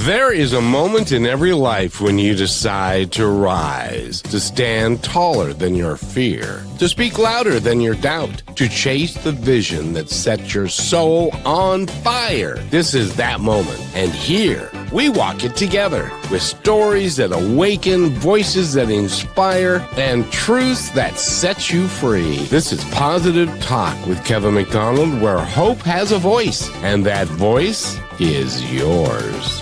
There is a moment in every life when you decide to rise, to stand taller than your fear, to speak louder than your doubt, to chase the vision that sets your soul on fire. This is that moment. And here, we walk it together with stories that awaken, voices that inspire, and truths that set you free. This is Positive Talk with Kevin McDonald, where hope has a voice, and that voice is yours.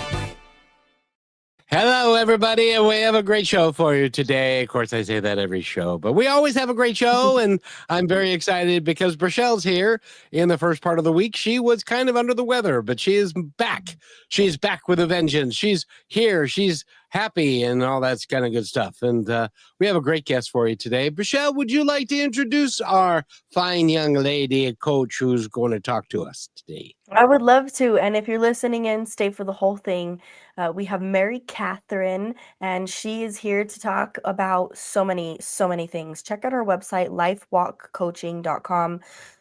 Hello, everybody, and we have a great show for you today. Of course, I say that every show, but we always have a great show, and I'm very excited because Brachelle's here in the first part of the week. She was kind of under the weather, but she is back. She's back with a vengeance. She's here. She's happy and all that kind of good stuff. And we have a great guest for you today. Brachelle, would you like to introduce our fine young lady coach who's going to talk to us today? I would love to. And if you're listening in, stay for the whole thing. We have Mary Catherine, and she is here to talk about so many things. Check out our website, lifewalkcoaching.com,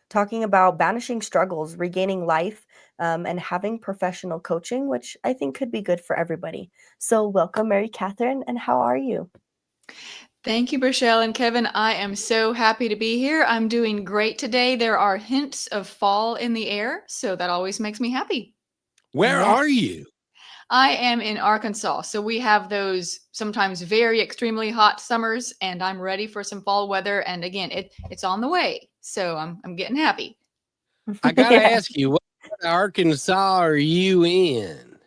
talking about banishing struggles, regaining life, and having professional coaching, which I think could be good for everybody. So welcome, Mary Catherine, and how are you? Thank you, Brachelle and Kevin. I am so happy to be here. I'm doing great today. There are hints of fall in the air, so that always makes me happy. Where are you? I am in Arkansas, so we have those sometimes very extremely hot summers, and I'm ready for some fall weather. And again, it's on the way, so I'm getting happy. I gotta ask you, what part of Arkansas are you in?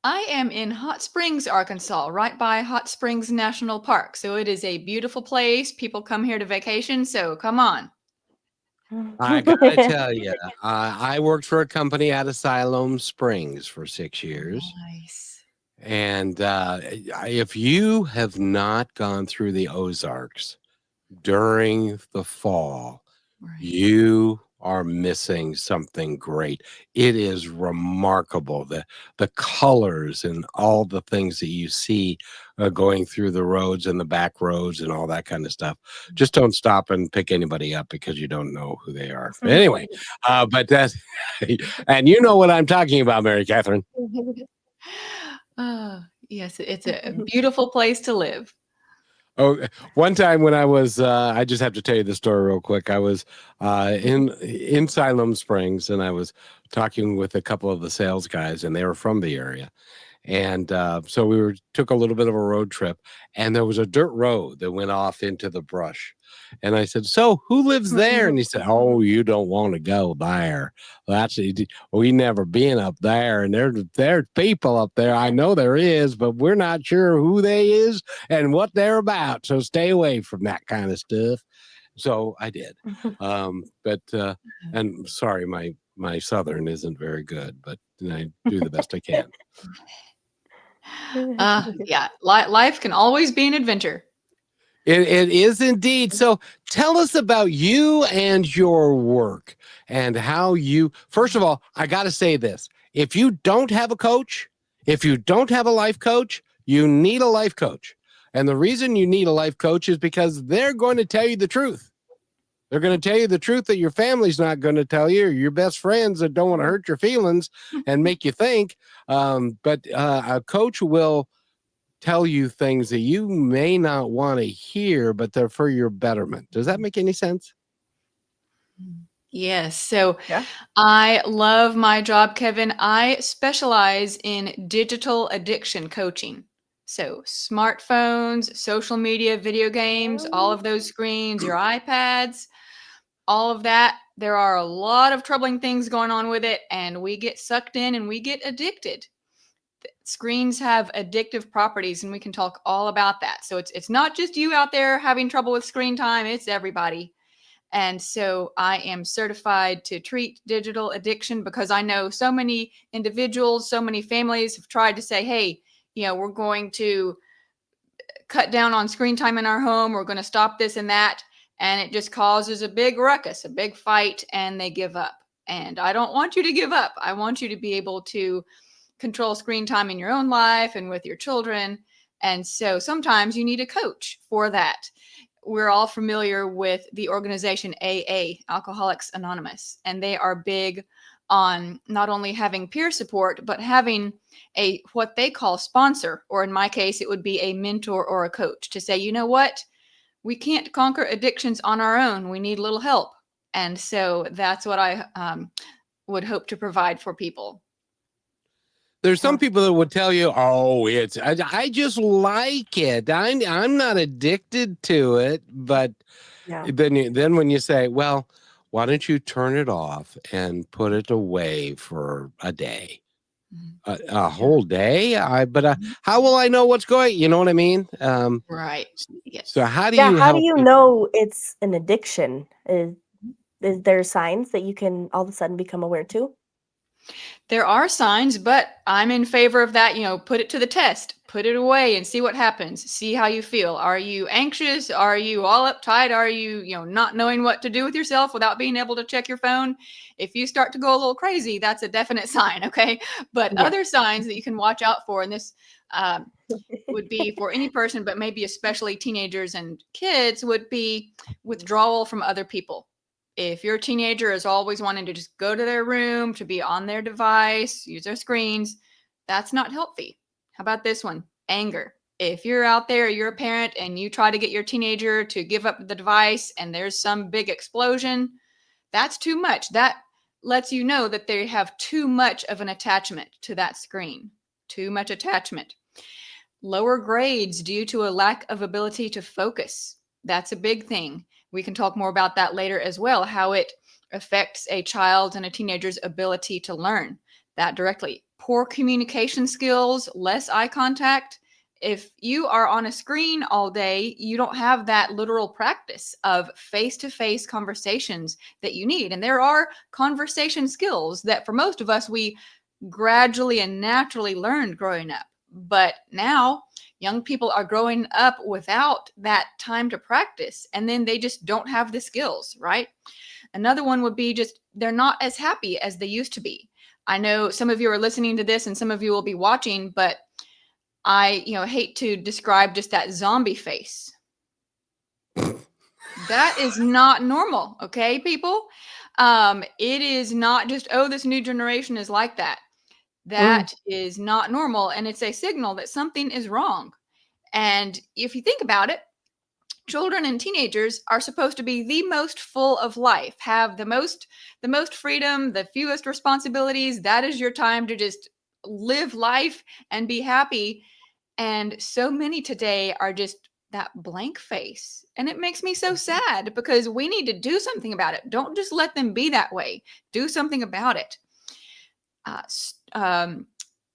I am in Hot Springs, Arkansas, right by Hot Springs National Park. So it is a beautiful place. People come here to vacation, so come on. I gotta tell you, I worked for a company out of Siloam Springs for 6 years. Nice. And if you have not gone through the Ozarks during the fall, Right. you are missing something great. It is remarkable, the colors and all the things that you see going through the roads and the back roads and all that kind of stuff. Just don't stop and pick anybody up because you don't know who they are. But anyway, but that's and you know what I'm talking about, Mary Catherine. Yes, it's a beautiful place to live. Oh, one time when I was, I just have to tell you the story real quick. I was in Siloam Springs, and I was talking with a couple of the sales guys, and they were from the area. And so we took a little bit of a road trip, and there was a dirt road that went off into the brush. And I said, "So who lives there?" And he said, "Oh, you don't want to go there. We never been up there, and there's people up there. I know there is, but we're not sure who they is and what they're about. So stay away from that kind of stuff." So I did. And sorry, my Southern isn't very good, but I do the best I can. Yeah, life can always be an adventure. It is indeed. So tell us about you and your work and how you, first of all, I got to say this. If you don't have a coach, if you don't have a life coach, you need a life coach. And the reason you need a life coach is because they're going to tell you the truth. They're going to tell you the truth that your family's not going to tell you, or your best friends that don't want to hurt your feelings and make you think. But a coach will tell you things that you may not want to hear, but they're for your betterment. Does that make any sense? Yes. So Yeah. I love my job, Kevin. I specialize in digital addiction coaching. So smartphones, social media, video games, all of those screens, your iPads, all of that. There are a lot of troubling things going on with it, and we get sucked in and we get addicted. Screens have addictive properties, and we can talk all about that. So it's not just you out there having trouble with screen time, it's everybody. And so I am certified to treat digital addiction because I know so many individuals, so many families have tried to say, hey, we're going to cut down on screen time in our home. We're going to stop this and that. And it just causes a big ruckus, a big fight, and they give up. And I don't want you to give up. I want you to be able to control screen time in your own life and with your children. And so sometimes you need a coach for that. We're all familiar with the organization AA, Alcoholics Anonymous, and they are big on not only having peer support, but having a what they call sponsor, or in my case, it would be a mentor or a coach to say, you know what, we can't conquer addictions on our own. We need a little help. And so that's what I would hope to provide for people. There's some people that would tell you, "Oh, I just like it. I'm not addicted to it." But Yeah. then when you say, "Well, why don't you turn it off and put it away for a day, a whole day?" How will I know what's going? You know what I mean? Right. Yes. So how do Yeah. you How do help you people? know it's an addiction? Is there signs that you can all of a sudden become aware too? There are signs, but I'm in favor of that. Put it to the test, put it away and see what happens. See how you feel. Are you anxious? Are you all uptight? Are you, not knowing what to do with yourself without being able to check your phone? If you start to go a little crazy, that's a definite sign. Okay. But Yeah. other signs that you can watch out for, and this would be for any person, but maybe especially teenagers and kids, would be withdrawal from other people. If your teenager is always wanting to just go to their room, to be on their device, use their screens, that's not healthy. How about this one? Anger. If you're out there, you're a parent, and you try to get your teenager to give up the device and there's some big explosion, that's too much. That lets you know that they have too much of an attachment to that screen. Too much attachment. Lower grades due to a lack of ability to focus. That's a big thing. We can talk more about that later as well, how it affects a child and a teenager's ability to learn that directly. Poor communication skills, less eye contact. If you are on a screen all day, you don't have that literal practice of face-to-face conversations that you need. And there are conversation skills that for most of us, we gradually and naturally learned growing up. But now young people are growing up without that time to practice, and then they just don't have the skills, right? Another one would be just they're not as happy as they used to be. I know some of you are listening to this and some of you will be watching, but I, hate to describe just that zombie face. That is not normal, okay, people? It is not just, oh, this new generation is like that. That is not normal, and it's a signal that something is wrong. And if you think about it, children and teenagers are supposed to be the most full of life, have the most freedom, the fewest responsibilities. That is your time to just live life and be happy. And so many today are just that blank face. And it makes me so sad because we need to do something about it. Don't just let them be that way. Do something about it.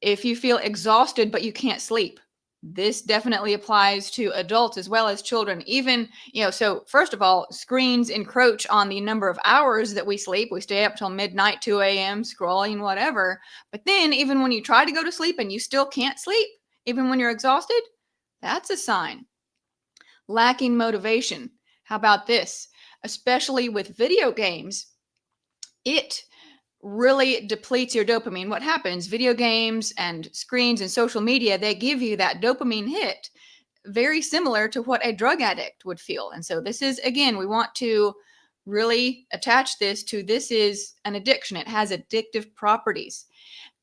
If you feel exhausted but you can't sleep, this definitely applies to adults as well as children. Even, so first of all, screens encroach on the number of hours that we sleep. We stay up till midnight, 2 a.m., scrolling, whatever. But then even when you try to go to sleep and you still can't sleep, even when you're exhausted, that's a sign. Lacking motivation. How about this? Especially with video games, it really depletes your dopamine. What happens? Video games and screens and social media, they give you that dopamine hit, very similar to what a drug addict would feel. And so this is, again, we want to really attach this to this is an addiction. It has addictive properties.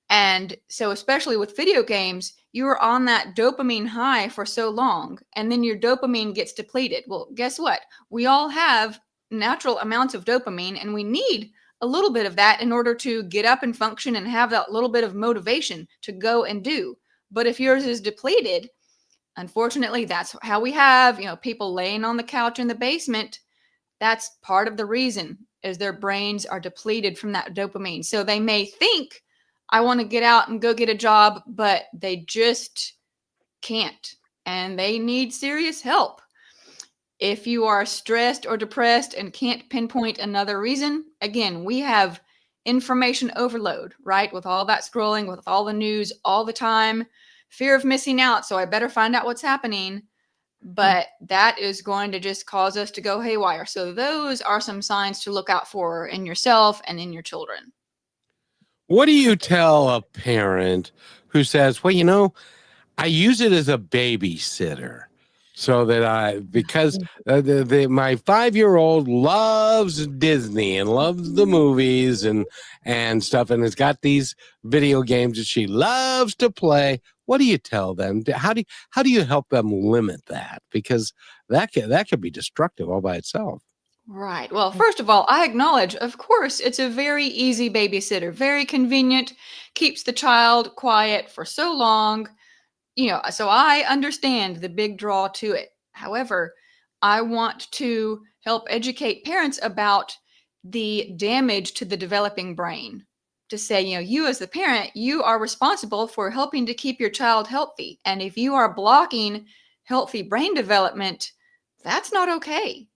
And so especially with video games, you are on that dopamine high for so long, and then your dopamine gets depleted. Well, guess what? We all have natural amounts of dopamine, and we need a little bit of that in order to get up and function and have that little bit of motivation to go and do. But if yours is depleted, unfortunately, that's how we have, people laying on the couch in the basement. That's part of the reason is their brains are depleted from that dopamine. So they may think, I want to get out and go get a job, but they just can't, and they need serious help. If you are stressed or depressed and can't pinpoint another reason, again, we have information overload, right? With all that scrolling, with all the news all the time, fear of missing out. So I better find out what's happening. But that is going to just cause us to go haywire. So those are some signs to look out for in yourself and in your children. What do you tell a parent who says, well, I use it as a babysitter? so that because my 5-year-old loves Disney and loves the movies and stuff, and has got these video games that she loves to play. What do you tell them? How do you help them limit that? Because that could be destructive all by itself. Right. Well, first of all, I acknowledge, of course, it's a very easy babysitter, very convenient, keeps the child quiet for so long, so I understand the big draw to it. However, I want to help educate parents about the damage to the developing brain. To say, you as the parent, you are responsible for helping to keep your child healthy. And if you are blocking healthy brain development, that's not okay.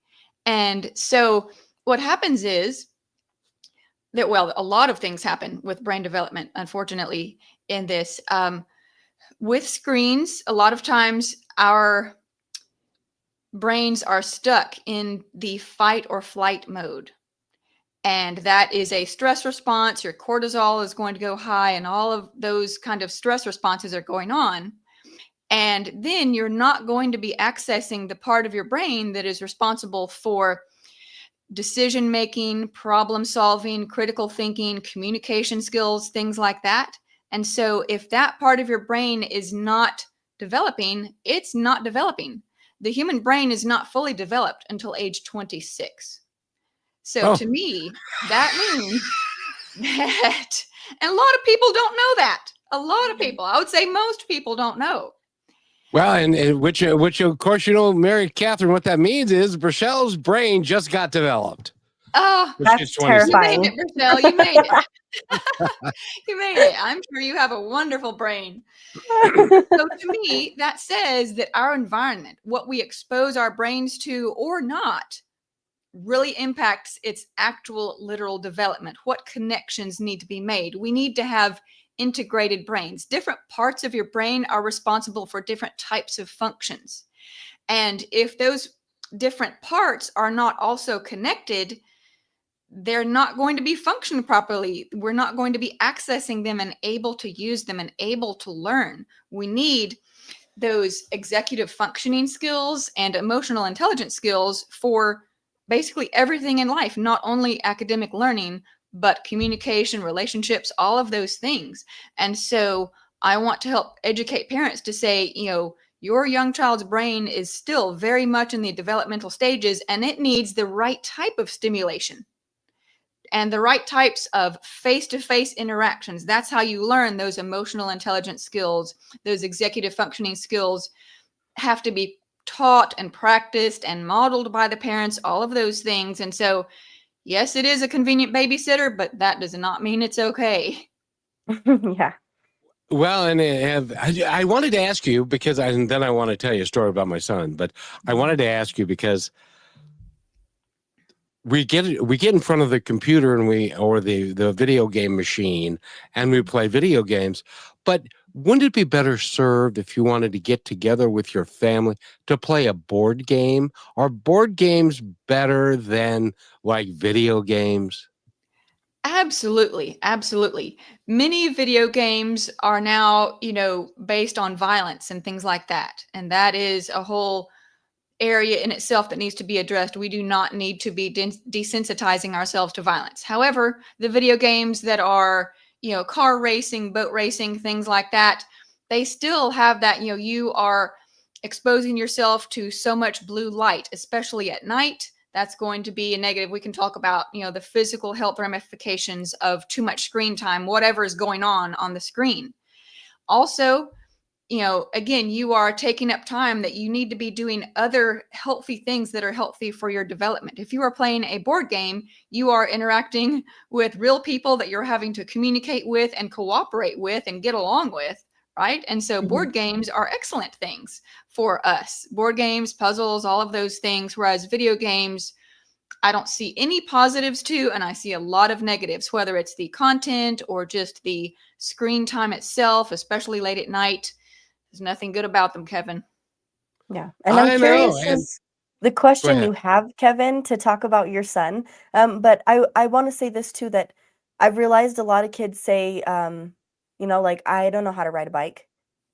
And so what happens is that, well, a lot of things happen with brain development, unfortunately, in this. With screens, a lot of times our brains are stuck in the fight or flight mode. And that is a stress response. Your cortisol is going to go high, and all of those kind of stress responses are going on. And then you're not going to be accessing the part of your brain that is responsible for decision making, problem solving, critical thinking, communication skills, things like that. And so if that part of your brain is not developing, it's not developing. The human brain is not fully developed until age 26. So to me, that means that, and a lot of people don't know that. A lot of people, I would say most people don't know. Well, and which of course, Mary Catherine, what that means is Rochelle's brain just got developed. Oh, that's terrifying. You made it, Rochelle. You made it. You made it. I'm sure you have a wonderful brain. So to me, that says that our environment, what we expose our brains to or not, really impacts its actual literal development. What connections need to be made? We need to have integrated brains. Different parts of your brain are responsible for different types of functions. And if those different parts are not also connected, they're not going to be functioning properly. We're not going to be accessing them and able to use them and able to learn. We need those executive functioning skills and emotional intelligence skills for basically everything in life, not only academic learning, but communication, relationships, all of those things. And so I want to help educate parents to say, your young child's brain is still very much in the developmental stages, and it needs the right type of stimulation and the right types of face-to-face interactions. That's how you learn those emotional intelligence skills. Those executive functioning skills have to be taught and practiced and modeled by the parents, all of those things. And so, yes, it is a convenient babysitter, but that does not mean it's okay. Yeah. Well, and I wanted to ask you because then I want to tell you a story about my son, but I wanted to ask you because we get in front of the computer or the video game machine and we play video games, but wouldn't it be better served if you wanted to get together with your family to play a board game? Are board games better than like video games? Absolutely. Absolutely. Many video games are now, based on violence and things like that. And that is a whole area in itself that needs to be addressed. We do not need to be desensitizing ourselves to violence. However, the video games that are, car racing, boat racing, things like that, they still have that, you are exposing yourself to so much blue light, especially at night. That's going to be a negative. We can talk about, the physical health ramifications of too much screen time, whatever is going on the screen. Also, again, you are taking up time that you need to be doing other healthy things that are healthy for your development. If you are playing a board game, you are interacting with real people that you're having to communicate with and cooperate with and get along with, right? And so board games are excellent things for us. Board games, puzzles, all of those things, whereas video games, I don't see any positives to, and I see a lot of negatives, whether it's the content or just the screen time itself, especially late at night. There's nothing good about them, Kevin. Yeah. And I'm curious is the question you have, Kevin, to talk about your son. But I want to say this too, that I've realized a lot of kids say, like, I don't know how to ride a bike.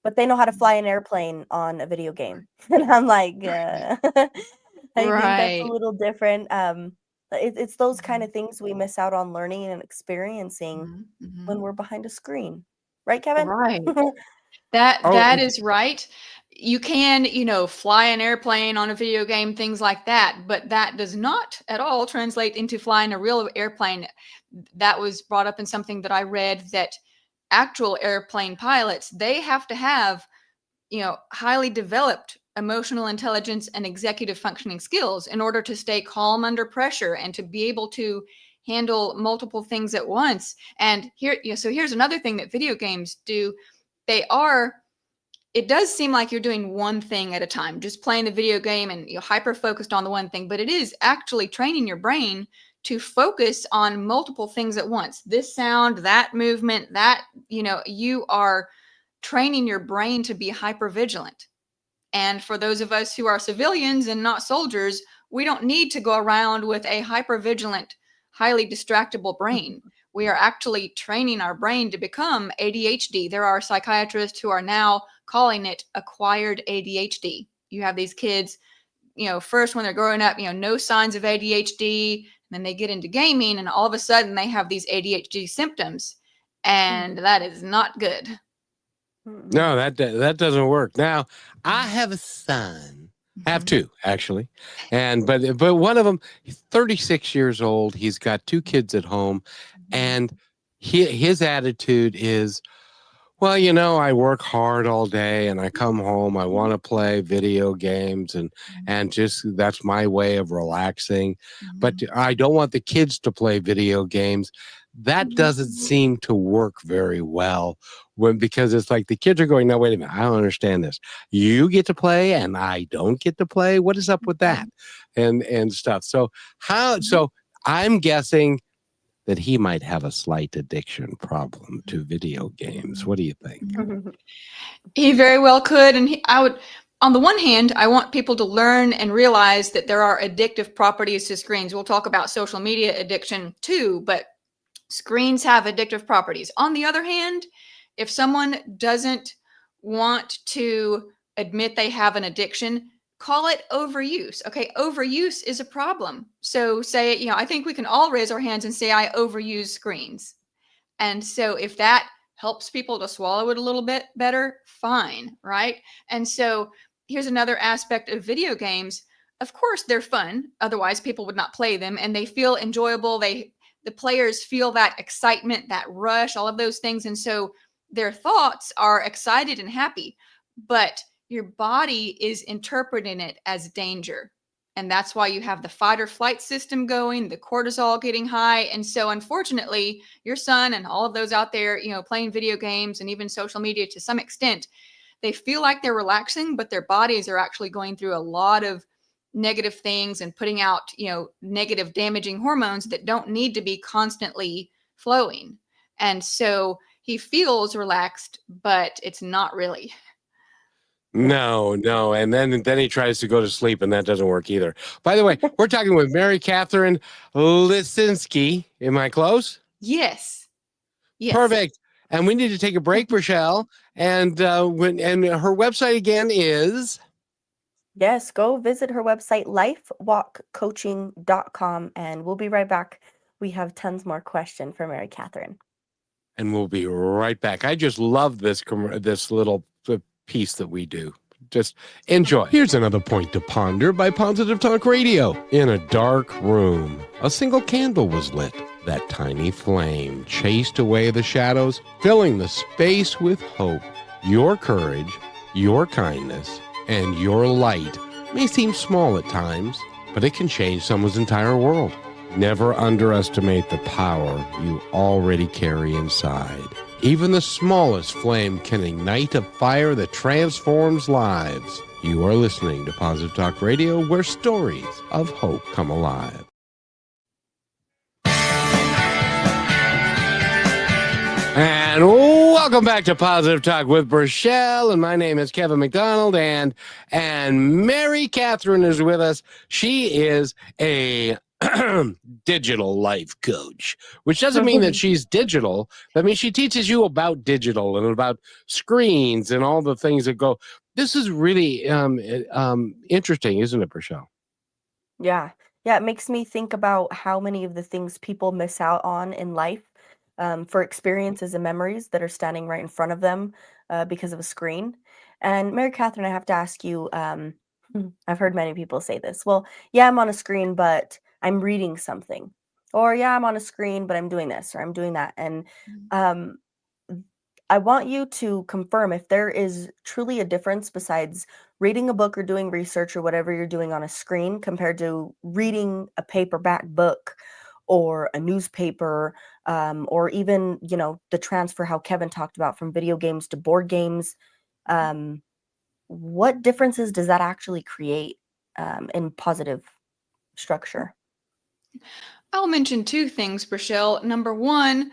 but they know how to fly an airplane on a video game. And I'm like, I think that's a Right. little different. It's those kind Mhm. of things we miss out on learning and experiencing Mhm. Mhm. when we're behind a screen. Right, Kevin? Right. That Oh, is right. You can, fly an airplane on a video game, things like that, but that does not at all translate into flying a real airplane. That was brought up in something that I read, that actual airplane pilots, they have to have, highly developed emotional intelligence and executive functioning skills in order to stay calm under pressure and to be able to handle multiple things at once. And so here's another thing that video games do. They are It does seem like you're doing one thing at a time, just playing the video game and you're hyper focused on the one thing, but it is actually training your brain to focus on multiple things at once. This sound, that movement, you are training your brain to be hyper vigilant. And for those of us who are civilians and not soldiers, we don't need to go around with a hyper vigilant, highly distractible brain. We are actually training our brain to become ADHD. There are psychiatrists who are now calling it acquired ADHD. You have these kids, first when they're growing up, no signs of ADHD, and then they get into gaming and all of a sudden they have these ADHD symptoms. And that is not good. no, that doesn't work. Now, I have a son. I have Mhm. two actually, and but one of them, he's 36 years old. He's got two kids at home, and his attitude is, well, I work hard all day and I come home, I want to play video games and just that's my way of relaxing. But Mhm. I don't want the kids to play video games. That doesn't seem to work very well because it's like the kids are going, no, wait a minute, I don't understand this. You get to play and I don't get to play. What is up with that? And stuff. So I'm guessing that he might have a slight addiction problem to video games. What do you think? He very well could. And I would, on the one hand, I want people to learn and realize that there are addictive properties to screens. We'll talk about social media addiction too, but screens have addictive properties. On the other hand, if someone doesn't want to admit they have an addiction, call it overuse. Okay, overuse is a problem. So say, I think we can all raise our hands and say, I overuse screens. And so if that helps people to swallow it a little bit better, fine, right? And so here's another aspect of video games. Of course, they're fun. Otherwise, people would not play them, and they feel enjoyable. The players feel that excitement, that rush, all of those things. And so their thoughts are excited and happy, but your body is interpreting it as danger. And that's why you have the fight or flight system going, the cortisol getting high. And so, unfortunately, your son and all of those out there, playing video games and even social media to some extent, they feel like they're relaxing, but their bodies are actually going through a lot of negative things and putting out, negative damaging hormones that don't need to be constantly flowing. And so he feels relaxed, but it's not really. No. And then he tries to go to sleep and that doesn't work either. By the way, we're talking with Mary Catherine Liscinski. Am I close? Yes. Yes. Perfect. And we need to take a break, Rochelle. And and her website again is. Yes, go visit her website, lifewalkcoaching.com, and we'll be right back. We have tons more questions for Mary Catherine. And we'll be right back. I just love this little piece that we do. Just enjoy. Here's another point to ponder by Positive Talk Radio. In a dark room, a single candle was lit. That tiny flame chased away the shadows, filling the space with hope. Your courage, your kindness, and your light may seem small at times, but it can change someone's entire world. Never underestimate the power you already carry inside. Even the smallest flame can ignite a fire that transforms lives. You are listening to Positive Talk Radio, where stories of hope come alive. And welcome back to Positive Talk with Rochelle, and my name is Kevin McDonald, and Mary Catherine is with us. She is a digital life coach, which doesn't mean that she's digital. That means she teaches you about digital and about screens and all the things that go. This is really interesting, isn't it, Rochelle? Yeah. Yeah, it makes me think about how many of the things people miss out on in life for experiences and memories that are standing right in front of them because of a screen. And Mary Catherine, I have to ask you, I've heard many people say this. Well, yeah, I'm on a screen, but I'm reading something. Or yeah, I'm on a screen, but I'm doing this or I'm doing that. And um, I want you to confirm if there is truly a difference besides reading a book or doing research or whatever you're doing on a screen compared to reading a paperback book or a newspaper, or even, the transfer, how Kevin talked about from video games to board games. What differences does that actually create in positive structure? I'll mention two things, Rochelle. Number one,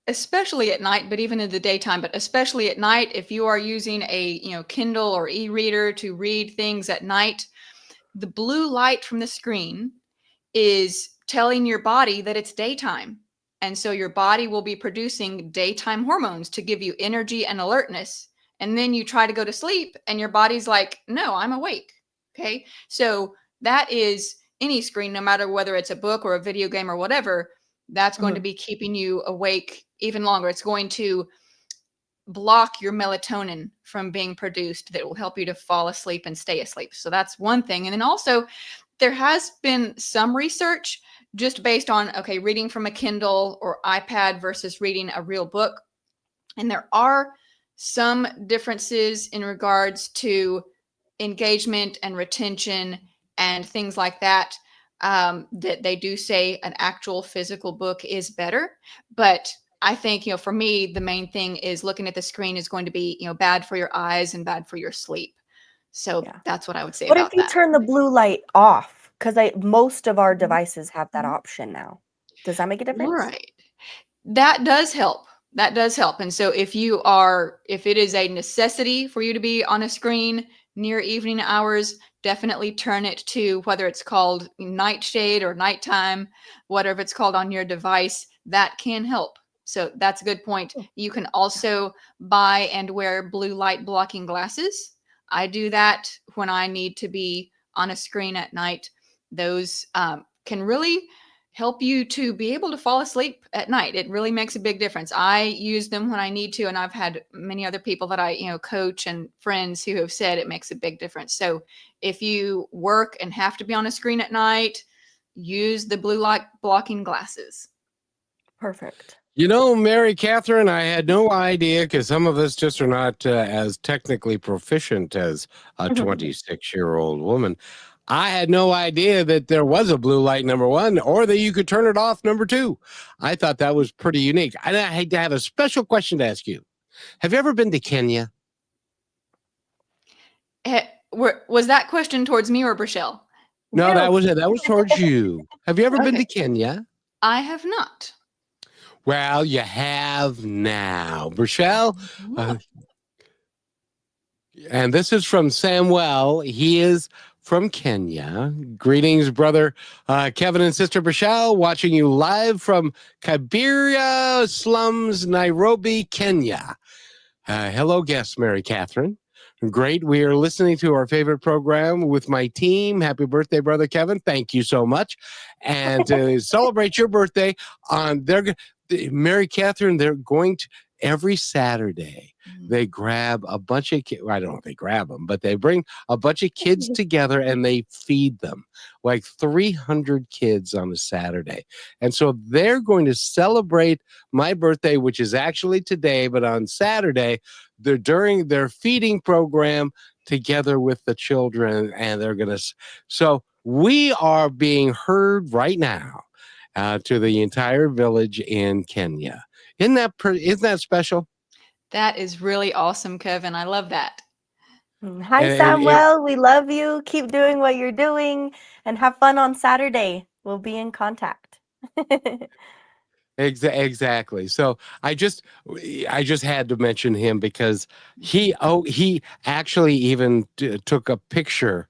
especially at night, but even in the daytime, but especially at night, if you are using a Kindle or e-reader to read things at night, the blue light from the screen is telling your body that it's daytime. And so your body will be producing daytime hormones to give you energy and alertness. And then you try to go to sleep and your body's like, no, I'm awake. Okay. So that is any screen, no matter whether it's a book or a video game or whatever, that's going to be keeping you awake even longer. It's going to block your melatonin from being produced that will help you to fall asleep and stay asleep. So that's one thing. And then also there has been some research just based on, okay, reading from a Kindle or iPad versus reading a real book. And there are some differences in regards to engagement and retention and things like that, that they do say an actual physical book is better. But I think, for me, the main thing is looking at the screen is going to be, bad for your eyes and bad for your sleep. So that's what I would say What about if you that. turn the blue light off? Because most of our devices have that option now. Does that make a difference? Right. That does help. That does help. And so if it is a necessity for you to be on a screen near evening hours, definitely turn it to whether it's called nightshade or nighttime, whatever it's called on your device, that can help. So that's a good point. You can also buy and wear blue light blocking glasses. I do that when I need to be on a screen at night. Those can really help you to be able to fall asleep at night. It really makes a big difference. I use them when I need to, and I've had many other people that I, coach and friends who have said it makes a big difference. So if you work and have to be on a screen at night, use the blue light blocking glasses. Perfect. Mary Catherine, I had no idea because some of us just are not as technically proficient as a 26-year-old woman. I had no idea that there was a blue light, number one, or that you could turn it off, number two. I thought that was pretty unique. And I had to have a special question to ask you. Have you ever been to Kenya? Was that question towards me or Brichelle? No, that was it. That was towards you. Have you ever been to Kenya? I have not. Well, you have now. Brichelle, and this is from Samuel. He is from Kenya. Greetings, brother Kevin and sister Brichelle, watching you live from Kabiria slums, Nairobi, Kenya. Hello, guest Mary Catherine. Great. We are listening to our favorite program with my team. Happy birthday, brother Kevin. Thank you so much. And to celebrate your birthday Mary Catherine, they're going to every Saturday. They grab a bunch of kids. I don't know if they grab them, but they bring a bunch of kids together and they feed them, like 300 kids on a Saturday. And so they're going to celebrate my birthday, which is actually today, but on Saturday, they're during their feeding program together with the children, and they're going to. So we are being heard right now to the entire village in Kenya. Isn't that special? That is really awesome, Kevin. I love that. Hi, Samuel. We love you. Keep doing what you're doing and have fun on Saturday. We'll be in contact. Exactly. So I just had to mention him because he actually even took a picture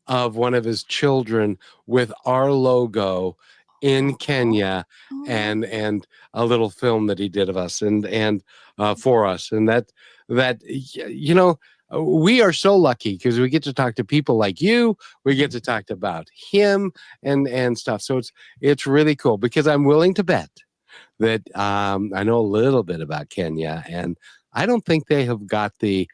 of one of his children with our logo in Kenya, Oh, and a little film that he did of us, and for us, and you know, we are so lucky because we get to talk to people like you. We get to talk about him and stuff. So it's really cool, because I'm willing to bet that I know a little bit about Kenya, and I don't think they have got the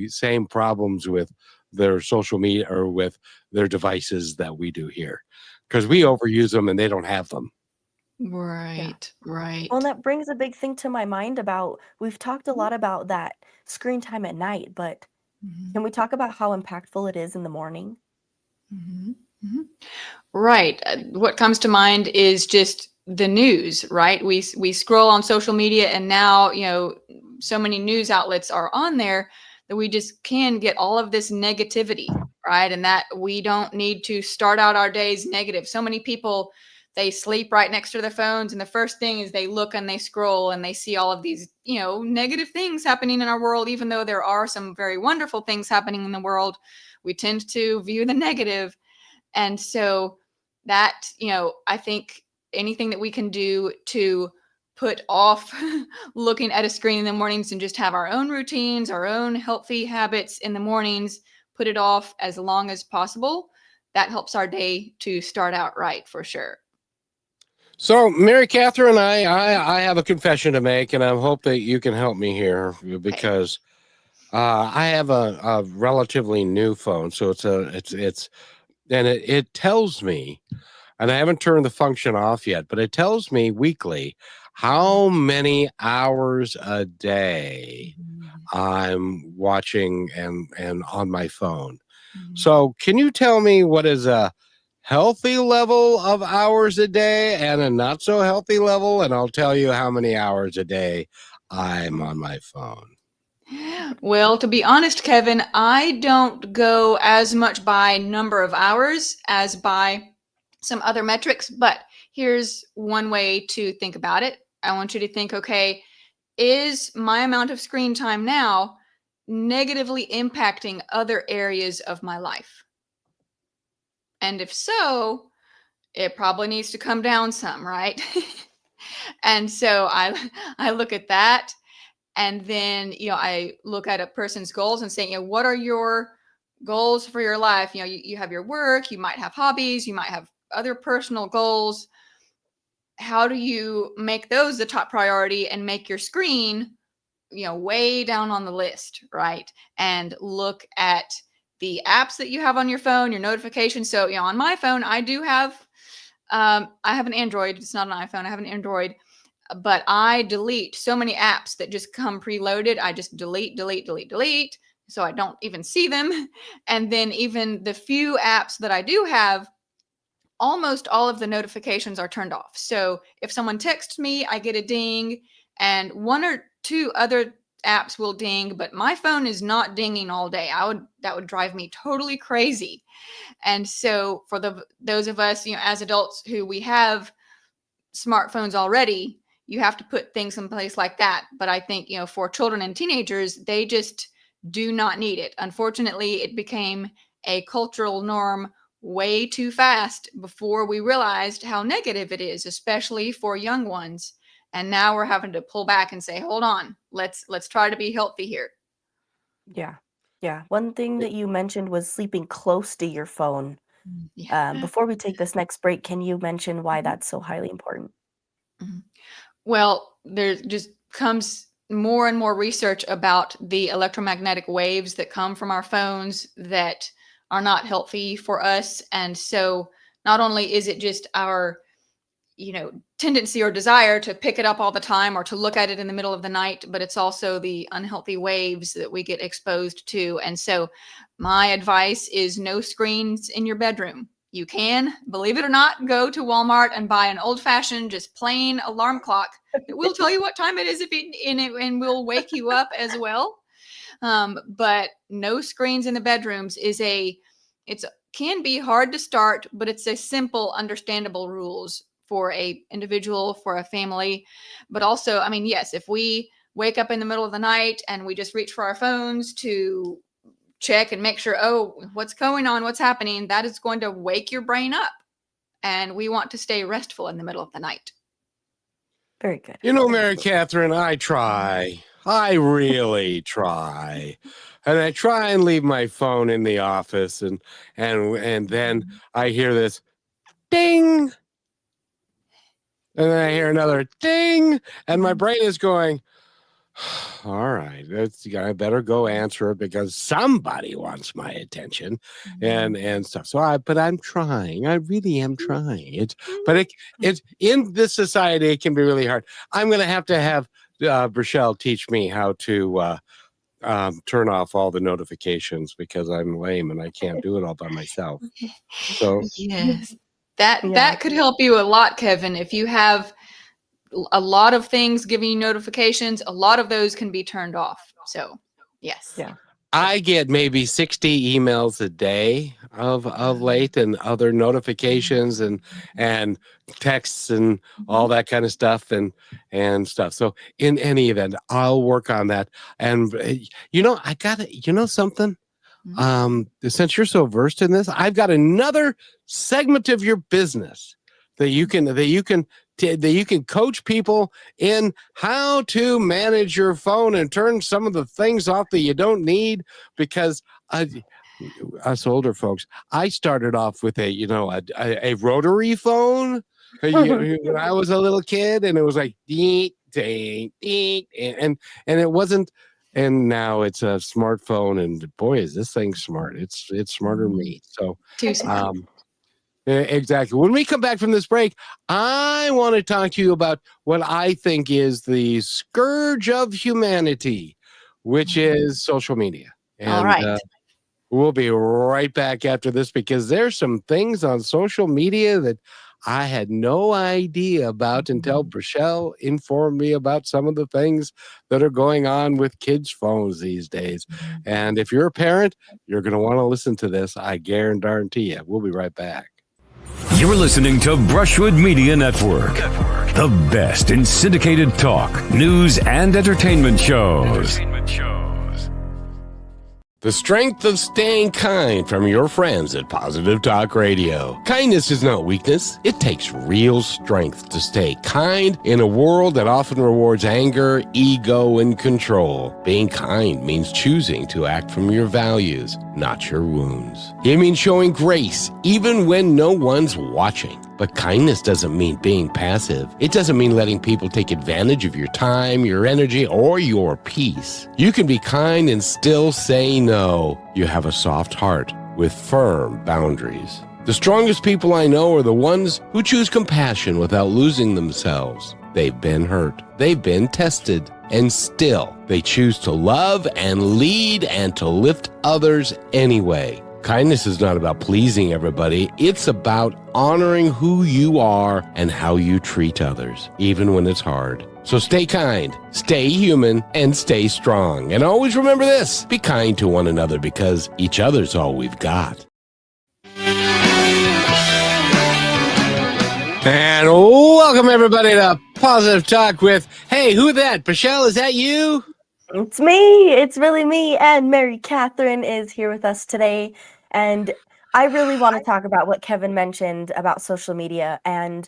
same problems with their social media or with their devices that we do here, because we overuse them and they don't have them. Yeah. right, right. Well, and that brings a big thing to my mind about we've talked a lot about that screen time at night, but Mhm, can we talk about how impactful it is in the morning? mhm, mhm. Right. What comes to mind is just the news, right? We scroll on social media, and now, so many news outlets are on there that we just can get all of this negativity, right? And that we don't need to start out our days negative. So many people, they sleep right next to their phones, and the first thing is they look and they scroll and they see all of these, negative things happening in our world. Even though there are some very wonderful things happening in the world, we tend to view the negative. And so that, I think anything that we can do to put off looking at a screen in the mornings and just have our own routines, our own healthy habits in the mornings, put it off as long as possible. That helps our day to start out right, for sure. So, Mary Catherine, I have a confession to make, and I hope that you can help me here, Okay. because I have a relatively new phone, so it's and it tells me, and I haven't turned the function off yet, but it tells me weekly how many hours a day Mhm. I'm watching and on my phone. Mhm. So, can you tell me what is a healthy level of hours a day and a not so healthy level? And I'll tell you how many hours a day I'm on my phone. Well, to be honest, Kevin, I don't go as much by number of hours as by some other metrics, but here's one way to think about it. I want you to think, okay, is my amount of screen time now negatively impacting other areas of my life? And if so, it probably needs to come down some, right? And so I look at that, and then I look at a person's goals and say, what are your goals for your life? You have your work, you might have hobbies, you might have other personal goals. How do you make those the top priority and make your screen way down on the list, right? And look at the apps that you have on your phone, your notifications. So on my phone, I have an Android. It's not an iPhone. I have an Android, but I delete so many apps that just come preloaded. I just delete, delete, delete, delete. So I don't even see them. And then even the few apps that I do have, almost all of the notifications are turned off. So if someone texts me, I get a ding, and one or two other apps will ding, but my phone is not dinging all day. That would drive me totally crazy. And so for those of us, as adults who we have smartphones already, you have to put things in place like that. But I think, for children and teenagers, they just do not need it. Unfortunately, it became a cultural norm way too fast before we realized how negative it is, especially for young ones. And now we're having to pull back and say, hold on, let's try to be healthy here. Yeah. Yeah. One thing that you mentioned was sleeping close to your phone. Yeah. Before we take this next break, can you mention why Mhm. that's so highly important? Mhm. Well, there just comes more and more research about the electromagnetic waves that come from our phones that are not healthy for us. And so not only is it just our, tendency or desire to pick it up all the time or to look at it in the middle of the night, but it's also the unhealthy waves that we get exposed to. And so my advice is no screens in your bedroom. You can, believe it or not, go to Walmart and buy an old fashioned, just plain alarm clock that will tell you what time it is if it, in it and will wake you up as well. But no screens in the bedrooms it's can be hard to start, but it's a simple, understandable rules for a individual, for a family. But also, yes, if we wake up in the middle of the night and we just reach for our phones to check and make sure, oh, what's going on, what's happening, that is going to wake your brain up. And we want to stay restful in the middle of the night. Very good. You know, Mary Catherine, I try. I really try. And I try and leave my phone in the office, and then I hear this ding. And then I hear another ding, and my brain is going, all right, I better go answer it because somebody wants my attention and stuff. But I'm trying. I really am trying. It's in this society, it can be really hard. I'm going to have Rochelle teach me how to turn off all the notifications because I'm lame and I can't do it all by myself. So Yes, that Yeah. could help you a lot, Kevin. If you have a lot of things giving you notifications, a lot of those can be turned off. So, yes. Yeah. I get maybe 60 emails a day of late, and other notifications and texts and all that kind of stuff and stuff. So in any event, I'll work on that. And I got it. You know something? Since you're so versed in this, I've got another segment of your business that you can coach people in how to manage your phone and turn some of the things off that you don't need. Because us older folks, I started off with a rotary phone when I was a little kid, and it was like ding, ding, ding, and it wasn't. And now it's a smartphone, and boy, is this thing smart! It's smarter than me. So, Too smart. exactly. When we come back from this break, I want to talk to you about what I think is the scourge of humanity, which is social media. And All right. we'll be right back after this, because there's some things on social media that I had no idea about until Rochelle informed me about some of the things that are going on with kids' phones these days. And if you're a parent, you're going to want to listen to this. I guarantee you. We'll be right back. You're listening to Brushwood Media Network, the best in syndicated talk, news, and entertainment shows. The strength of staying kind from your friends at Positive Talk Radio. Kindness is not weakness. It takes real strength to stay kind in a world that often rewards anger, ego, and control. Being kind means choosing to act from your values, not your wounds. It means showing grace even when no one's watching. But kindness doesn't mean being passive. It doesn't mean letting people take advantage of your time, your energy, or your peace. You can be kind and still say no. You have a soft heart with firm boundaries. The strongest people I know are the ones who choose compassion without losing themselves. They've been hurt. They've been tested. And still, they choose to love and lead and to lift others anyway. Kindness is not about pleasing everybody. It's about honoring who you are and how you treat others, even when it's hard. So stay kind, stay human, and stay strong. And always remember this: be kind to one another, because each other's all we've got. And welcome everybody to Positive Talk with, hey, who that? Rochelle, is that you? It's me. It's really me. And Mary Catherine is here with us today. And I really want to talk about what Kevin mentioned about social media. And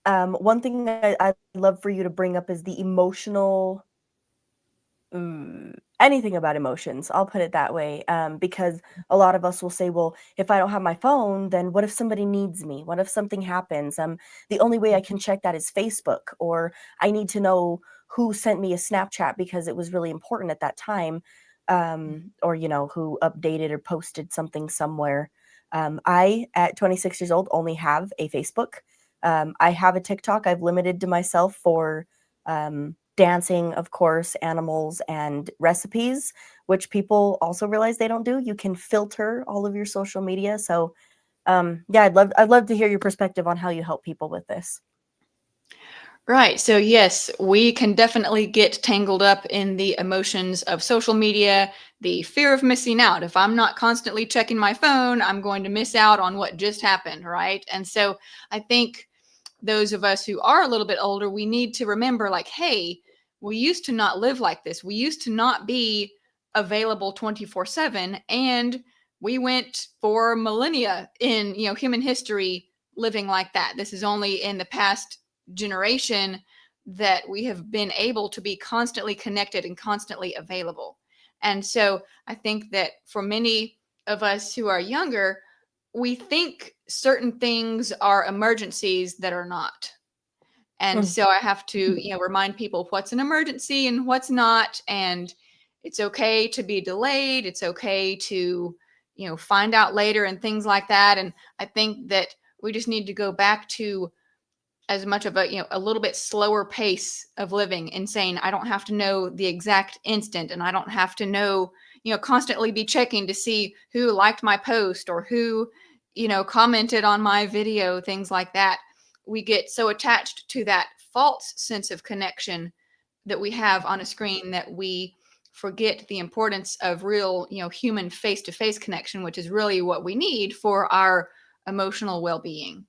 one thing I'd love for you to bring up is the emotional, anything about emotions. I'll put it that way. Because a lot of us will say, well, if I don't have my phone, then what if somebody needs me? What if something happens? The only way I can check that is Facebook, or I need to know who sent me a Snapchat because it was really important at that time. Or, who updated or posted something somewhere. I, at 26 years old, only have a Facebook. I have a TikTok. I've limited to myself for dancing, of course, animals, and recipes, which people also realize they don't do. You can filter all of your social media. So, I'd love to hear your perspective on how you help people with this. Right. So, yes, we can definitely get tangled up in the emotions of social media, the fear of missing out. If I'm not constantly checking my phone, I'm going to miss out on what just happened. Right. And so I think those of us who are a little bit older, we need to remember, like, hey, we used to not live like this. We used to not be available 24/7, and we went for millennia in human history living like that. This is only in the past generation that we have been able to be constantly connected and constantly available. And so I think that for many of us who are younger, we think certain things are emergencies that are not. And so I have to, remind people what's an emergency and what's not. And it's okay to be delayed. It's okay to, find out later and things like that. And I think that we just need to go back to as much of a little bit slower pace of living and saying, I don't have to know the exact instant, and I don't have to know, constantly be checking to see who liked my post or who, commented on my video, things like that. We get so attached to that false sense of connection that we have on a screen that we forget the importance of real, human face-to-face connection, which is really what we need for our emotional well-being.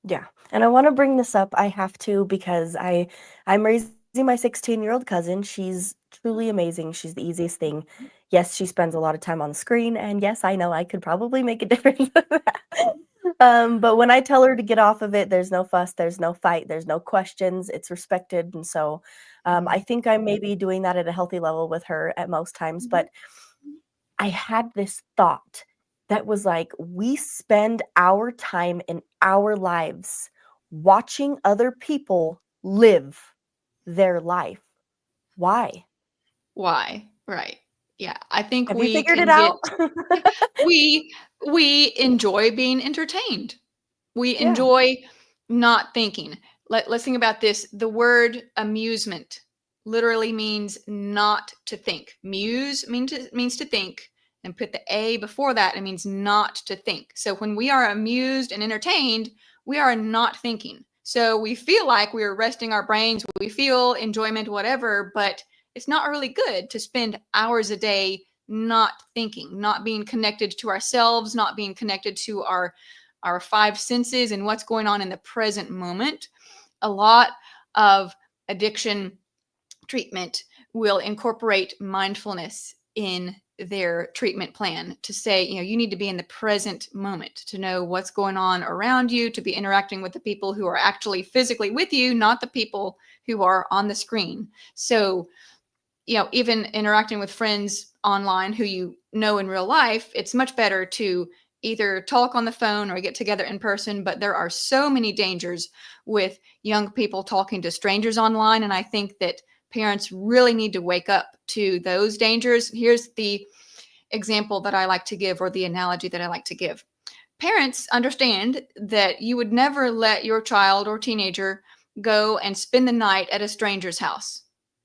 Yeah. And I want to bring this up. I have to, because I'm raising my 16-year-old cousin. She's truly amazing. She's the easiest thing. Yes, she spends a lot of time on the screen, and yes, I know I could probably make a difference with that. But when I tell her to get off of it, there's no fuss, there's no fight, there's no questions. It's respected. And so I think I'm maybe doing that at a healthy level with her at most times. But I had this thought that was like, we spend our time in our lives watching other people live their life. Why? Why? Right. Yeah. I think Have you we figured can it out? we enjoy being entertained. We Yeah. enjoy not thinking. Let's think about this. The word amusement literally means not to think. Muse means to think, and put the A before that, it means not to think. So when we are amused and entertained, we are not thinking. So we feel like we're resting our brains, we feel enjoyment, whatever, but it's not really good to spend hours a day not thinking, not being connected to ourselves, not being connected to our five senses and what's going on in the present moment. A lot of addiction treatment will incorporate mindfulness in their treatment plan to say, you need to be in the present moment, to know what's going on around you, to be interacting with the people who are actually physically with you, not the people who are on the screen. So, even interacting with friends online who you know in real life, it's much better to either talk on the phone or get together in person. But there are so many dangers with young people talking to strangers online. And I think that parents really need to wake up to those dangers. Here's the example that I like to give, or the analogy that I like to give. Parents understand that you would never let your child or teenager go and spend the night at a stranger's house,